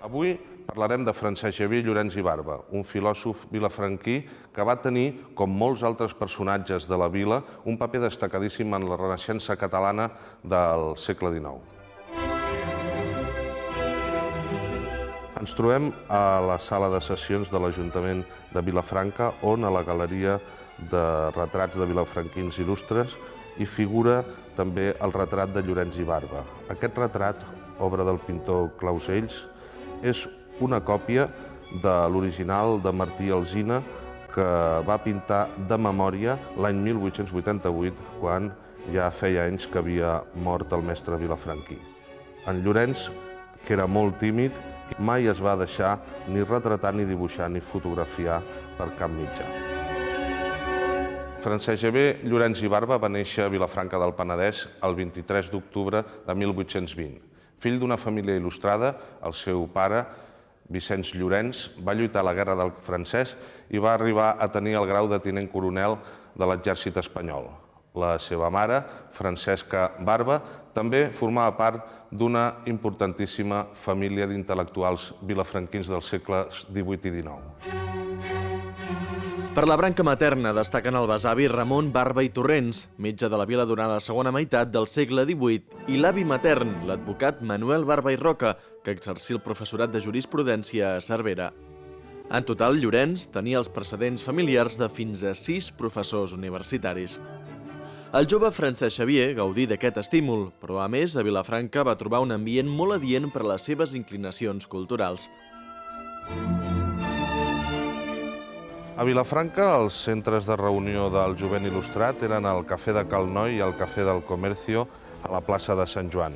Avui parlarem de Francesc Xavier Llorens i Barba, un filòsof vilafranquí que va tenir, com molts altres personatges de la vila, un paper destacadíssim en la Renaixença catalana del segle XIX. Ens trobem a la sala de sessions de l'Ajuntament de Vilafranca, on a la galeria de retrats de vilafranquins il·lustres hi figura també el retrat de Llorens i Barba. Aquest retrat, obra del pintor Clausells, és una còpia de l'original de Martí Alsina que va pintar de memòria l'any 1888, quan ja feia anys que havia mort el mestre vilafranquí. En Llorens, que era molt tímid, mai es va deixar ni retratar, ni dibuixar, ni fotografiar per cap mitjà. Francesc Xavier Llorens i Barba va néixer a Vilafranca del Penedès el 23 d'octubre de 1820. Fill d'una família il·lustrada, el seu pare, Vicenç Llorens, va lluitar a la Guerra del Francès i va arribar a tenir el grau de tinent coronel de l'exèrcit espanyol. La seva mare, Francesca Barba, també formava part d'una importantíssima família d'intel·lectuals vilafranquins dels segles XVIII i XIX. Per la branca materna destaquen el besavi Ramon Barba i Torrents, metge de la vila durant la segona meitat del segle XVIII, i l'avi matern, l'advocat Manuel Barba i Roca, que exercí el professorat de jurisprudència a Cervera. En total, Llorens tenia els precedents familiars de fins a 6 professors universitaris. El jove Francesc Xavier gaudí d'aquest estímul, però a més a Vilafranca va trobar un ambient molt adient per a les seves inclinacions culturals. A Vilafranca, els centres de reunió del jovent il·lustrat eren el Cafè de Cal Noi i el Cafè del Comercio a la plaça de Sant Joan.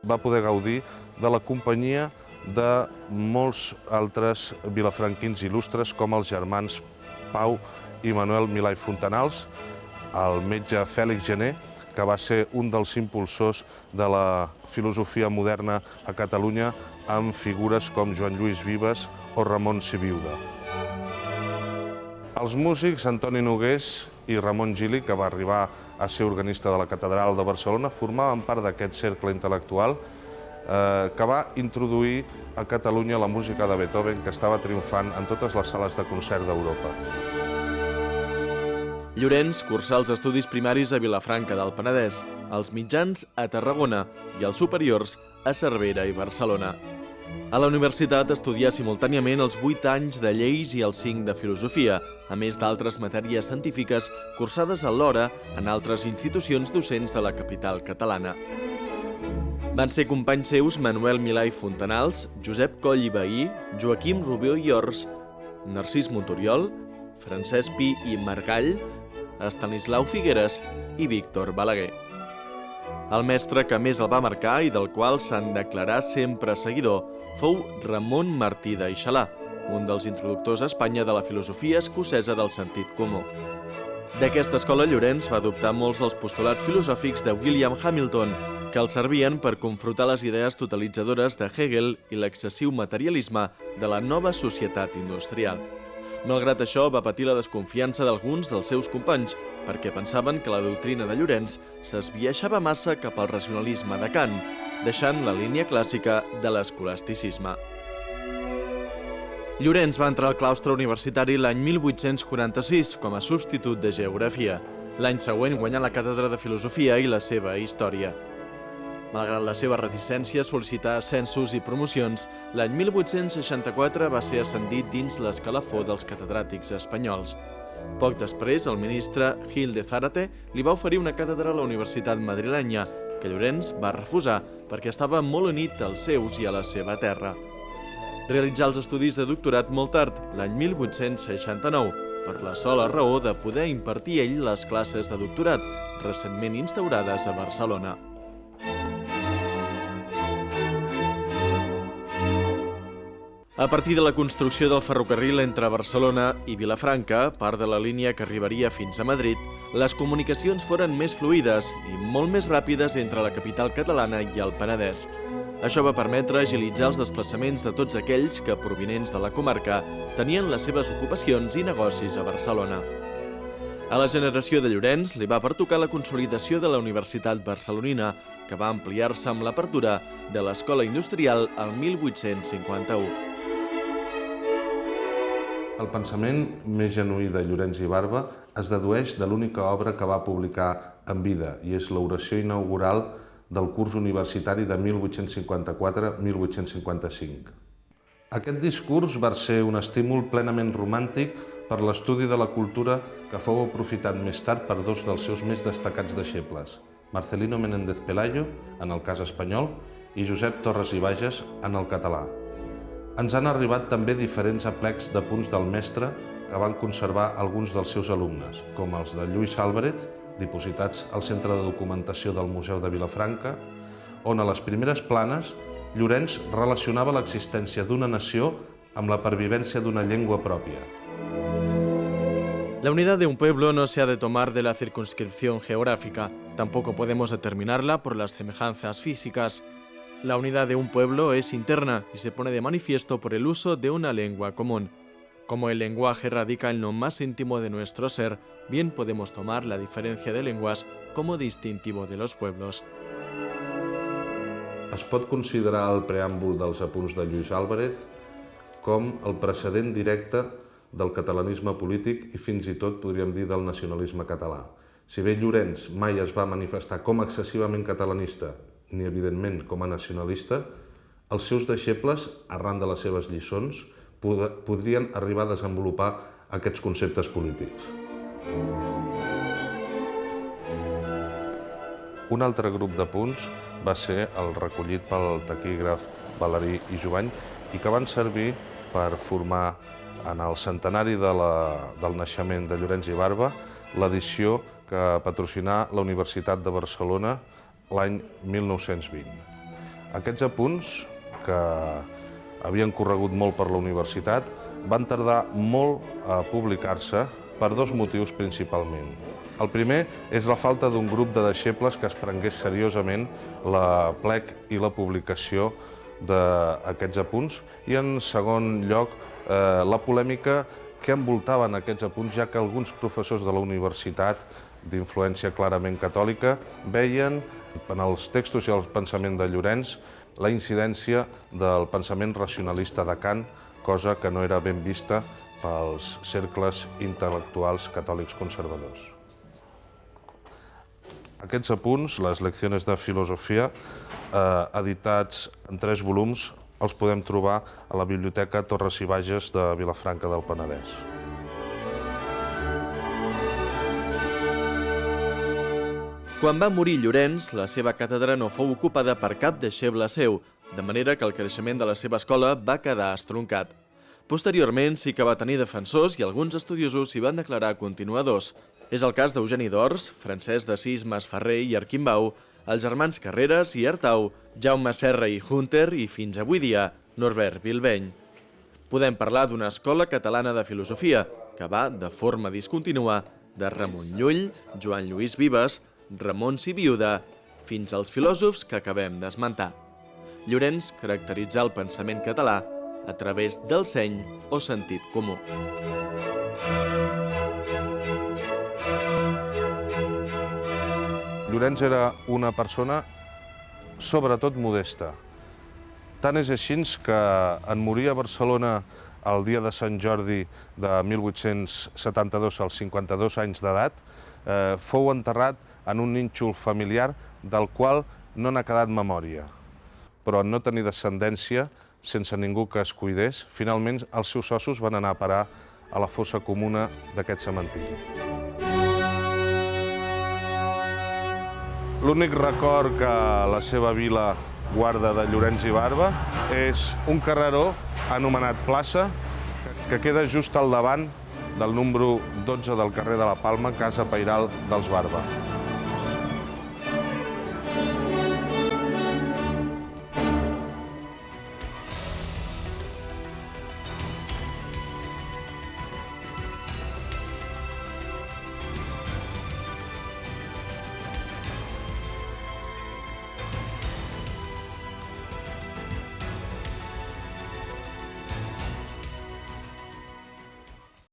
Va poder gaudir de la companyia de molts altres vilafranquins il·lustres, com els germans Pau i Manuel Milà i Fontanals, el metge Fèlix Gener, que va ser un dels impulsors de la filosofia moderna a Catalunya, amb figures com Joan Lluís Vives o Ramon Sibiuda. Els músics Antoni Nogués i Ramon Gili, que va arribar a ser organista de la Catedral de Barcelona, formaven part d'aquest cercle intel·lectual que va introduir a Catalunya la música de Beethoven, que estava triomfant en totes les sales de concert d'Europa. Llorens cursà els estudis primaris a Vilafranca del Penedès, els mitjans a Tarragona i els superiors a Cervera i Barcelona. A la universitat estudià simultàniament els 8 anys de lleis i els 5 de filosofia, a més d'altres matèries científiques cursades alhora en altres institucions docents de la capital catalana. Van ser companys seus Manuel Milà i Fontanals, Josep Coll i Bahí, Joaquim Rubió i Ors, Narcís Montoriol, Francesc Pi i Margall, Estanislau Figueres i Víctor Balaguer. El mestre que més el va marcar i del qual se'n declarà sempre seguidor fou Ramon Martí d'Aixalà, un dels introductors a Espanya de la filosofia escocesa del sentit comú. D'aquesta escola, Llorens va adoptar molts dels postulats filosòfics de William Hamilton, que el servien per confrontar les idees totalitzadores de Hegel i l'excessiu materialisme de la nova societat industrial. Malgrat això, va patir la desconfiança d'alguns dels seus companys, perquè pensaven que la doctrina de Llorens s'esbiaixava massa cap al racionalisme de Kant, deixant la línia clàssica de l'escolasticisme. Llorens va entrar al claustre universitari l'any 1846 com a substitut de geografia. L'any següent guanyà la càtedra de filosofia i la seva història. Malgrat la seva reticència a sol·licitar ascensos i promocions, l'any 1864 va ser ascendit dins l'escalafó dels catedràtics espanyols. Poc després, el ministre Gil de Zárate li va oferir una càtedra a la Universitat madrilenya, que Llorens va refusar perquè estava molt unit als seus i a la seva terra. Realitzà els estudis de doctorat molt tard, l'any 1869, per la sola raó de poder impartir ell les classes de doctorat, recentment instaurades a Barcelona. A partir de la construcció del ferrocarril entre Barcelona i Vilafranca, part de la línia que arribaria fins a Madrid, les comunicacions foren més fluides i molt més ràpides entre la capital catalana i el Penedès. Això va permetre agilitzar els desplaçaments de tots aquells que, provinents de la comarca, tenien les seves ocupacions i negocis a Barcelona. A la generació de Llorenç li va pertocar la consolidació de la Universitat Barcelonina, que va ampliar-se amb l'apertura de l'Escola Industrial el 1851. El pensament més genuí de Llorenç i Barba es dedueix de l'única obra que va publicar en vida, i és l'oració inaugural del curs universitari de 1854-1855. Aquest discurs va ser un estímul plenament romàntic per l'estudi de la cultura que fou aprofitat més tard per dos dels seus més destacats deixebles, Marcelino Menéndez Pelayo, en el cas espanyol, i Josep Torres i Bages, en el català. Ens han arribat també diferents aplecs de punts del mestre que van conservar alguns dels seus alumnes, com els de Lluís Álvarez, dipositats al Centre de Documentació del Museu de Vilafranca, on a les primeres planes Llorenç relacionava l'existència d'una nació amb la pervivència d'una llengua pròpia. La unidad de un pueblo no se ha de tomar de la circunscripción geográfica, tampoco podemos determinarla por las semejanzas físicas. La unidad de un pueblo es interna y se pone de manifiesto por el uso de una lengua común. Como el lenguaje radica en lo más íntimo de nuestro ser, bien podemos tomar la diferencia de lenguas como distintivo de los pueblos. Es pot considerar el preàmbul dels apunts de Lluís Álvarez com el precedent directe del catalanisme polític i fins i tot podríem dir del nacionalisme català. Si bé Llorenç mai es va manifestar com excessivament catalanista, ni evidentment com a nacionalista, els seus deixebles, arran de les seves lliçons, podrien arribar a desenvolupar aquests conceptes polítics. Un altre grup de punts va ser el recollit pel taquígraf Valerí i Jovany i que van servir per formar en el centenari del naixement de Llorenç i Barba l'edició que patrocinà la Universitat de Barcelona l'any 1920. Aquests apunts, que havien corregut molt per la universitat, van tardar molt a publicar-se per dos motius principalment. El primer és la falta d'un grup de deixebles que es prengués seriosament l'aplec i la publicació d'aquests apunts i, en segon lloc, la polèmica que envoltaven aquests apunts, ja que alguns professors de la universitat, d'influència clarament catòlica, veien en els textos i el pensament de Llorenç la incidència del pensament racionalista de Kant, cosa que no era ben vista pels cercles intel·lectuals catòlics conservadors. Aquests apunts, les leccions de filosofia, editats en 3 volums, els podem trobar a la Biblioteca Torres i Bages de Vilafranca del Penedès. Quan va morir Llorenç, la seva càtedra no fou ocupada per cap deixeble seu, de manera que el creixement de la seva escola va quedar estroncat. Posteriorment sí que va tenir defensors i alguns estudiosos s'hi van declarar continuadors. És el cas d'Eugeni d'Ors, Francesc d'Assís Masferrer i Arquimbau, els germans Carreras i Artau, Jaume Serra i Hunter i, fins avui dia, Norbert Bilbeny. Podem parlar d'una escola catalana de filosofia que va, de forma discontínua, de Ramon Llull, Joan Lluís Vives, Ramon Sibiuda, fins als filòsofs que acabem d'esmentar. Llorenç caracteritzà el pensament català a través del seny o sentit comú. Llorenç era una persona sobretot modesta. Tant és així que en morir a Barcelona el dia de Sant Jordi de 1872, als 52 anys d'edat, fou enterrat en un nínxol familiar del qual no n'ha quedat memòria. Però en no tenir descendència, sense ningú que es cuidés, finalment els seus ossos van anar a parar a la fossa comuna d'aquest cementiri. L'únic record que la seva vila guarda de Llorenç i Barba és un carreró anomenat Plaça, que queda just al davant del número 12 del carrer de la Palma, casa pairal dels Barba.